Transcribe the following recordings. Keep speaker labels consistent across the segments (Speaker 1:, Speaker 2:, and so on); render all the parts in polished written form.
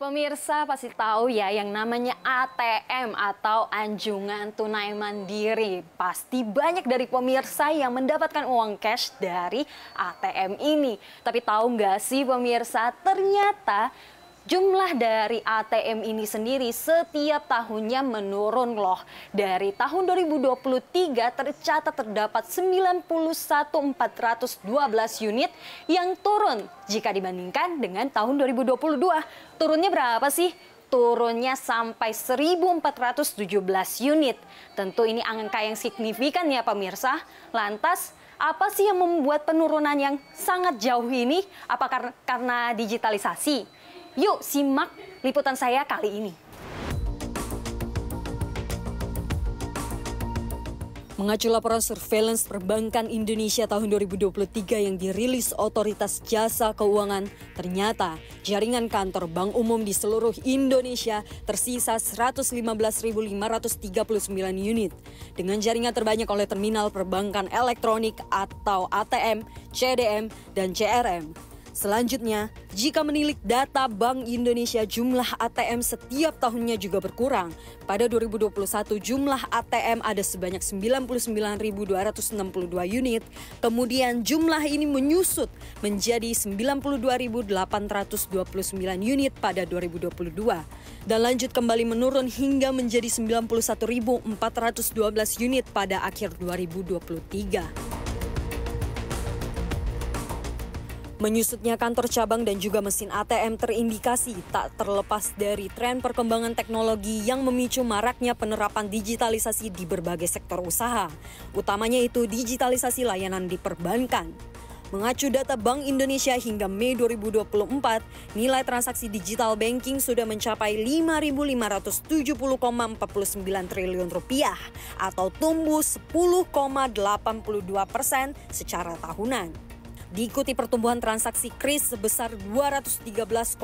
Speaker 1: Pemirsa pasti tahu ya yang namanya ATM atau Anjungan Tunai Mandiri. Pasti banyak dari pemirsa yang mendapatkan uang cash dari ATM ini. Tapi tahu nggak sih pemirsa, ternyata jumlah dari ATM ini sendiri setiap tahunnya menurun loh. Dari tahun 2023 tercatat terdapat 91.412 unit yang turun jika dibandingkan dengan tahun 2022. Turunnya berapa sih? Turunnya sampai 1.417 unit. Tentu ini angka yang signifikan ya pemirsa. Lantas apa sih yang membuat penurunan yang sangat jauh ini? Apa karena digitalisasi? Yuk simak liputan saya kali ini. Mengacu laporan surveillance perbankan Indonesia tahun 2023 yang dirilis Otoritas Jasa Keuangan, ternyata jaringan kantor bank umum di seluruh Indonesia tersisa 115.539 unit. Dengan jaringan terbanyak oleh terminal perbankan elektronik atau ATM, CDM, dan CRM. Selanjutnya, jika menilik data Bank Indonesia, jumlah ATM setiap tahunnya juga berkurang. Pada 2021 jumlah ATM ada sebanyak 99.262 unit, kemudian jumlah ini menyusut menjadi 92.829 unit pada 2022. Dan lanjut kembali menurun hingga menjadi 91.412 unit pada akhir 2023. Menyusutnya kantor cabang dan juga mesin ATM terindikasi tak terlepas dari tren perkembangan teknologi yang memicu maraknya penerapan digitalisasi di berbagai sektor usaha, utamanya itu digitalisasi layanan di perbankan. Mengacu data Bank Indonesia hingga Mei 2024, nilai transaksi digital banking sudah mencapai 5.570,49 triliun rupiah atau tumbuh 10,82% secara tahunan. Diikuti pertumbuhan transaksi kris sebesar 213,31%,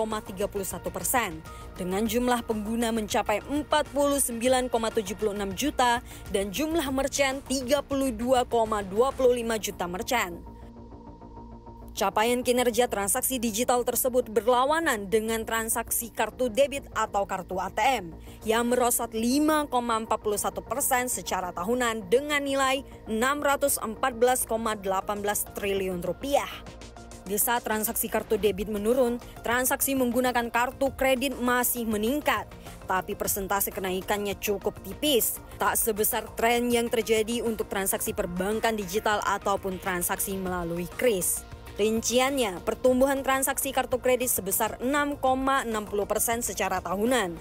Speaker 1: dengan jumlah pengguna mencapai 49,76 juta dan jumlah merchant 32,25 juta merchant. Capaian kinerja transaksi digital tersebut berlawanan dengan transaksi kartu debit atau kartu ATM yang merosot 5,41% secara tahunan dengan nilai 614,18 triliun rupiah. Di saat transaksi kartu debit menurun, transaksi menggunakan kartu kredit masih meningkat. Tapi persentase kenaikannya cukup tipis, tak sebesar tren yang terjadi untuk transaksi perbankan digital ataupun transaksi melalui kris. Rinciannya, pertumbuhan transaksi kartu kredit sebesar 6,60% secara tahunan.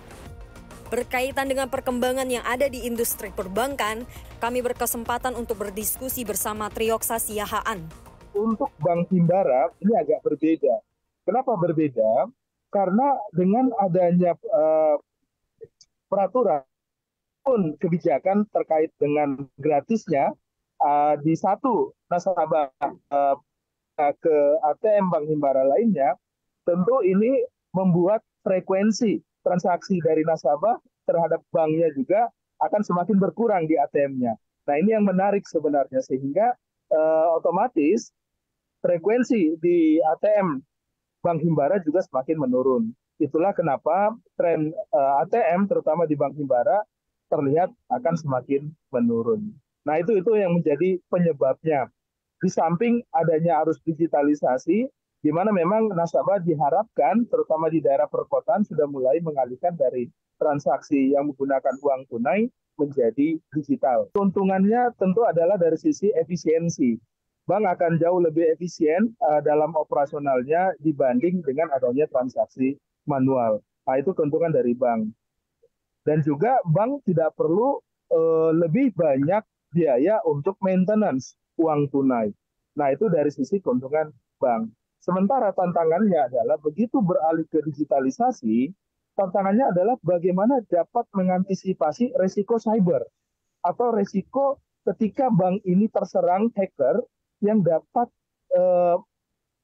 Speaker 1: Berkaitan dengan perkembangan yang ada di industri perbankan, kami berkesempatan untuk berdiskusi bersama Trioksa Siahaan.
Speaker 2: Untuk Bank Himbara ini agak berbeda. Kenapa berbeda? Karena dengan adanya peraturan pun kebijakan terkait dengan gratisnya di satu nasabah ke ATM Bank Himbara lainnya, tentu ini membuat frekuensi transaksi dari nasabah terhadap banknya juga akan semakin berkurang di ATM-nya. Nah ini yang menarik sebenarnya, sehingga otomatis frekuensi di ATM Bank Himbara juga semakin menurun. Itulah kenapa tren ATM terutama di Bank Himbara terlihat akan semakin menurun. Nah itu yang menjadi penyebabnya. Di samping adanya arus digitalisasi, di mana memang nasabah diharapkan, terutama di daerah perkotaan, sudah mulai mengalihkan dari transaksi yang menggunakan uang tunai menjadi digital. Keuntungannya tentu adalah dari sisi efisiensi. Bank akan jauh lebih efisien dalam operasionalnya dibanding dengan adanya transaksi manual. Nah, itu keuntungan dari bank. Dan juga bank tidak perlu lebih banyak biaya untuk maintenance uang tunai. Nah, itu dari sisi keuntungan bank. Sementara tantangannya adalah begitu beralih ke digitalisasi, tantangannya adalah bagaimana dapat mengantisipasi resiko cyber atau resiko ketika bank ini terserang hacker yang dapat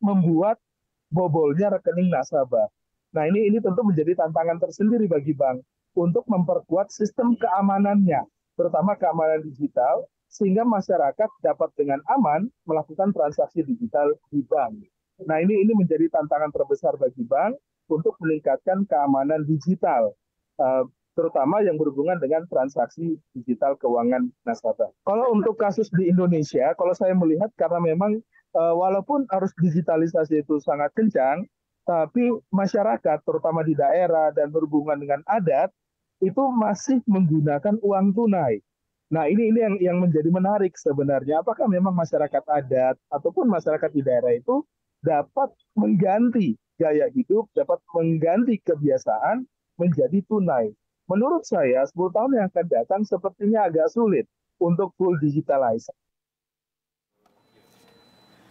Speaker 2: membuat bobolnya rekening nasabah. Nah, ini tentu menjadi tantangan tersendiri bagi bank untuk memperkuat sistem keamanannya, terutama keamanan digital, sehingga masyarakat dapat dengan aman melakukan transaksi digital di bank. Nah, ini menjadi tantangan terbesar bagi bank, untuk meningkatkan keamanan digital, terutama yang berhubungan dengan transaksi digital keuangan nasabah. Kalau untuk kasus di Indonesia, kalau saya melihat karena memang walaupun arus digitalisasi itu sangat kencang, tapi masyarakat terutama di daerah dan berhubungan dengan adat itu masih menggunakan uang tunai. Nah, ini yang menjadi menarik sebenarnya. Apakah memang masyarakat adat ataupun masyarakat di daerah itu dapat mengganti gaya hidup, dapat mengganti kebiasaan menjadi tunai? Menurut saya, 10 tahun yang akan datang sepertinya agak sulit untuk full digitalize.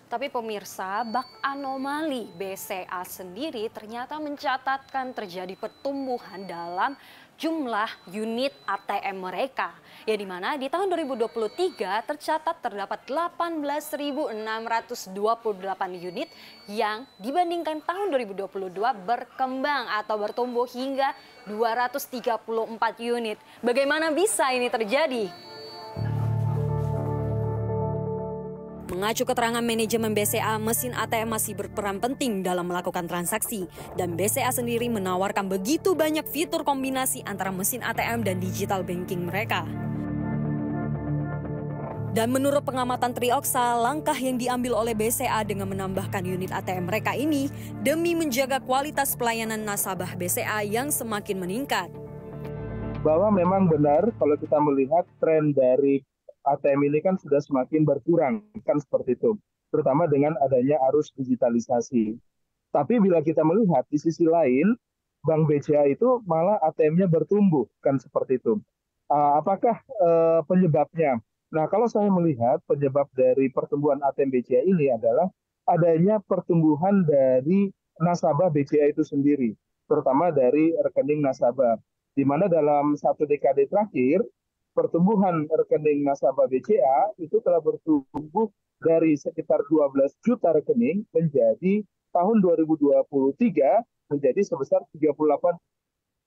Speaker 1: Tapi pemirsa, bak anomali BCA sendiri ternyata mencatatkan terjadi pertumbuhan dalam jumlah unit ATM mereka. Ya, di mana di tahun 2023 tercatat terdapat 18.628 unit yang dibandingkan tahun 2022 berkembang atau bertumbuh hingga 234 unit. Bagaimana bisa ini terjadi? Mengacu keterangan manajemen BCA, mesin ATM masih berperan penting dalam melakukan transaksi. Dan BCA sendiri menawarkan begitu banyak fitur kombinasi antara mesin ATM dan digital banking mereka. Dan menurut pengamatan Trioksa, langkah yang diambil oleh BCA dengan menambahkan unit ATM mereka ini demi menjaga kualitas pelayanan nasabah BCA yang semakin meningkat.
Speaker 2: Bahwa memang benar kalau kita melihat tren dari ATM ini kan sudah semakin berkurang, kan seperti itu. Terutama dengan adanya arus digitalisasi. Tapi bila kita melihat di sisi lain, Bank BCA itu malah ATM-nya bertumbuh, kan seperti itu. Apakah penyebabnya? Nah, kalau saya melihat penyebab dari pertumbuhan ATM BCA ini adalah adanya pertumbuhan dari nasabah BCA itu sendiri, terutama dari rekening nasabah. Di mana dalam 1 dekade terakhir, pertumbuhan rekening nasabah BCA itu telah bertumbuh dari sekitar 12 juta rekening menjadi tahun 2023 menjadi sebesar 38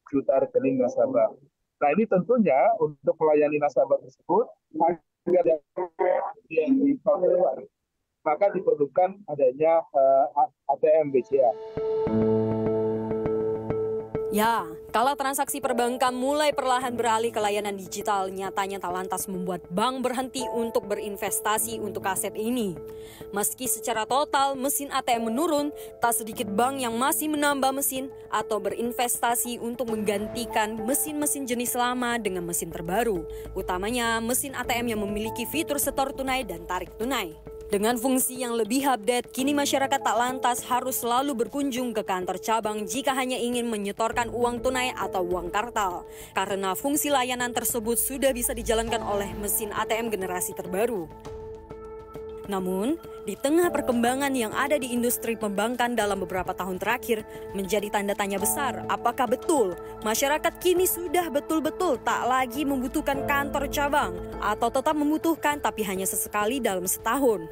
Speaker 2: juta rekening nasabah. Nah, ini tentunya untuk melayani nasabah tersebut agar yang diperlukan, maka diperlukan adanya ATM BCA.
Speaker 1: Ya, kalau transaksi perbankan mulai perlahan beralih ke layanan digital, nyatanya tak lantas membuat bank berhenti untuk berinvestasi untuk aset ini. Meski secara total mesin ATM menurun, tak sedikit bank yang masih menambah mesin atau berinvestasi untuk menggantikan mesin-mesin jenis lama dengan mesin terbaru, utamanya mesin ATM yang memiliki fitur setor tunai dan tarik tunai. Dengan fungsi yang lebih update, kini masyarakat tak lantas harus selalu berkunjung ke kantor cabang jika hanya ingin menyetorkan uang tunai atau uang kartal, karena fungsi layanan tersebut sudah bisa dijalankan oleh mesin ATM generasi terbaru. Namun, di tengah perkembangan yang ada di industri perbankan dalam beberapa tahun terakhir, menjadi tanda tanya besar apakah betul masyarakat kini sudah betul-betul tak lagi membutuhkan kantor cabang atau tetap membutuhkan tapi hanya sesekali dalam setahun.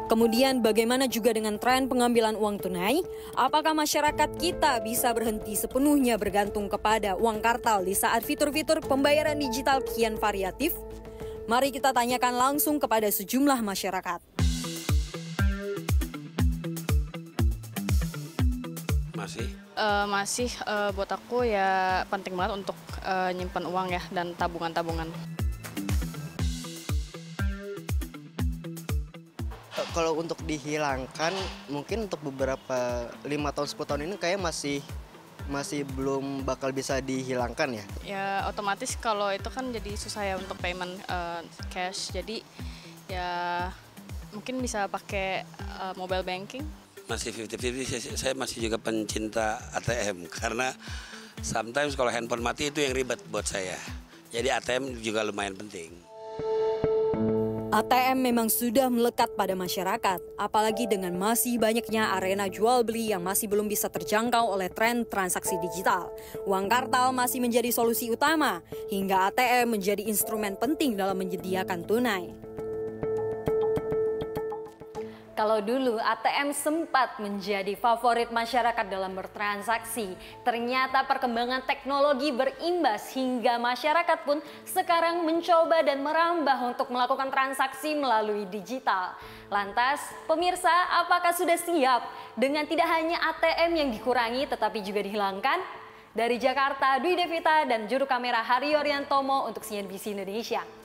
Speaker 1: Kemudian bagaimana juga dengan tren pengambilan uang tunai? Apakah masyarakat kita bisa berhenti sepenuhnya bergantung kepada uang kartal di saat fitur-fitur pembayaran digital kian variatif? Mari kita tanyakan langsung kepada sejumlah masyarakat.
Speaker 3: Masih buat aku ya penting banget untuk nyimpan uang ya dan tabungan-tabungan.
Speaker 4: Kalau untuk dihilangkan mungkin untuk beberapa 5 tahun 10 tahun ini kayak masih belum bakal bisa dihilangkan ya.
Speaker 3: Ya otomatis kalau itu kan jadi susah ya untuk payment cash. Jadi ya mungkin bisa pakai mobile banking.
Speaker 5: Masih 50-50, saya masih juga pencinta ATM karena sometimes kalau handphone mati itu yang ribet buat saya. Jadi ATM juga lumayan penting.
Speaker 1: ATM memang sudah melekat pada masyarakat, apalagi dengan masih banyaknya arena jual beli yang masih belum bisa terjangkau oleh tren transaksi digital. Uang kartal masih menjadi solusi utama, hingga ATM menjadi instrumen penting dalam menyediakan tunai. Kalau dulu ATM sempat menjadi favorit masyarakat dalam bertransaksi, ternyata perkembangan teknologi berimbas hingga masyarakat pun sekarang mencoba dan merambah untuk melakukan transaksi melalui digital. Lantas, pemirsa, apakah sudah siap dengan tidak hanya ATM yang dikurangi tetapi juga dihilangkan? Dari Jakarta, Dwi Devita dan juru kamera Hari Oriantomo untuk CNBC Indonesia.